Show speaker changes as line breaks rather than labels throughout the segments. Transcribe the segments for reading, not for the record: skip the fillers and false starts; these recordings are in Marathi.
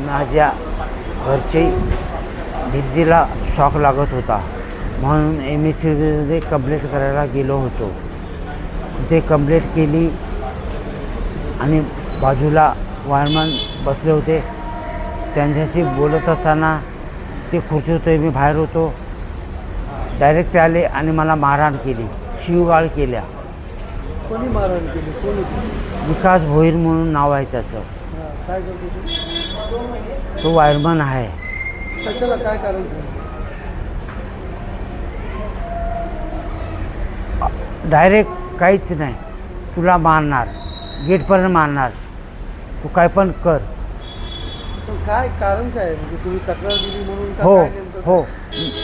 माझ्या घरचे भिंतीला शॉक लागत होता म्हणून MSCBमध्ये कंप्लेंट करायला गेलो होतो. तिथे कंप्लेंट केली आणि बाजूला वायरमन बसले होते. त्यांच्याशी बोलत असताना ते खुर्ची होते, मी बाहेर होतो. डायरेक्ट ते आले आणि मला मारहाण केली, शिवगाळ केल्या.
कोणी मारहाण केली? कोणी?
विकास भोईर म्हणून नाव आहे त्याचं.
काय करतो
तो वायरमन आहे.
कशाला? काय कारण?
डायरेक्ट काहीच नाही, तुला मारणार, गेटपर्यंत मारणार, तू काय पण कर.
पण काय कारण काय आहे? म्हणजे तुम्ही तक्रार दिली म्हणून का?
हो
काय नेमकं?
हो,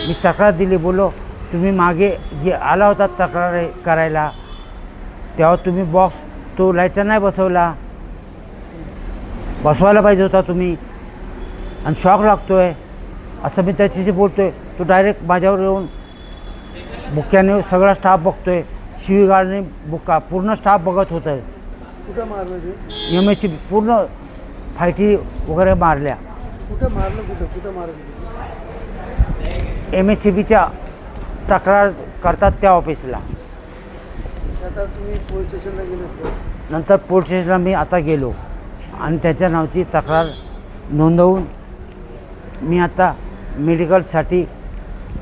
मी तक्रार दिली. बोलो तुम्ही मागे जे आला होता तक्रार करायला, तेव्हा तुम्ही बॉक्स तो लाईटचा नाही बसवला, बसवायला पाहिजे होता तुम्ही, आणि शॉक लागतो आहे असं मी त्याच्याशी बोलतो आहे. तो डायरेक्ट माझ्यावर येऊन बुक्याने सगळा स्टाफ बघतो आहे, शिवीगाळने बुक्का पूर्ण स्टाफ बघत होतं आहे.
कुठं मारलं ते?
MSC पूर्ण फायटी वगैरे मारल्या.
कुठं मारलं? कुठं मारलं?
MSCBच्या तक्रार करतात त्या ऑफिसला.
आता तुम्ही पोलीस स्टेशनला गेले का?
नंतर पोलीस स्टेशनला मी आता गेलो आणि त्याच्या नावाची तक्रार नोंदवून मी आता मेडिकलसाठी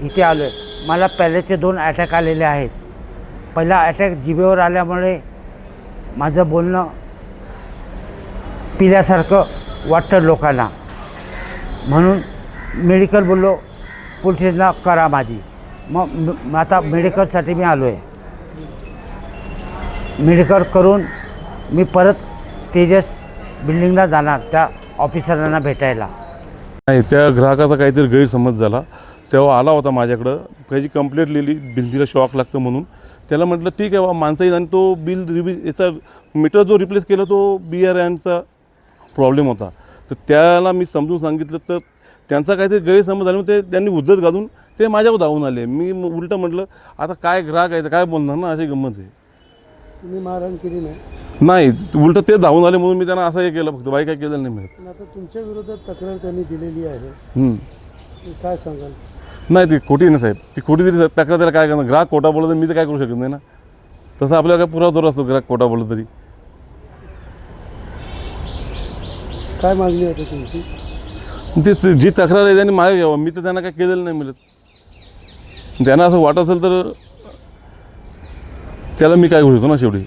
इथे आलो आहे. मला पहिल्याचे 2 अटॅक आलेले आहेत. पहिला अटॅक जिभेवर आल्यामुळे माझं बोलणं पिल्यासारखं वाटतं लोकांना, म्हणून मेडिकल बोललो पोलीस स्टेशनला करा माझी. मग आता मेडिकलसाठी मी आलो आहे. मेडिकल करून मी परत तेजस बिल्डिंगला जाणार त्या ऑफिसरांना भेटायला.
नाही, त्या ग्राहकाचा काहीतरी गैरसमज झाला. तेव्हा आला होता माझ्याकडं, त्याची कंप्लेंट लिहिली, भिंतीला शॉक लागतं म्हणून. त्याला म्हटलं ठीक आहे बा, माणसं येईल, आणि तो याचा मीटर जो रिप्लेस केला तो BRNचा प्रॉब्लेम होता. तर त्याला मी समजून सांगितलं, तर त्यांचा काहीतरी गैरसमज झाला, ते त्यांनी उद्धत घालून ते माझ्यावर धावून आले. मी उलटं म्हटलं आता काय ग्राहक आहे काय बोलणार ना, अशी गंमत आहे.
तुम्ही मारहाण केली नाही?
नाही, उलटं ते धावून आले म्हणून मी त्यांना असं हे केलं, फक्त बाई काय केलं नाही मिळत.
पण आता तुमच्या विरोधात तक्रार त्यांनी दिलेली आहे, काय सांगाल?
नाही, ती खोटी नाही साहेब, ती खोटी तरी तक्रार त्याला काय करणार. ग्राहक खोटा बोलला तर मी तर काय करू शकत नाही ना. तसं आपल्याला काय पुरावा जोर असतो ग्राहक खोटा बोलला तरी.
काय मागणी होती तुमची?
ती जी तक्रार आहे त्यांनी मागे घ्यावं, मी तर त्यांना काय केलेलं नाही मिळत. त्यांना असं वाटत असेल तर त्याला मी काय करू शकतो ना शेवटी.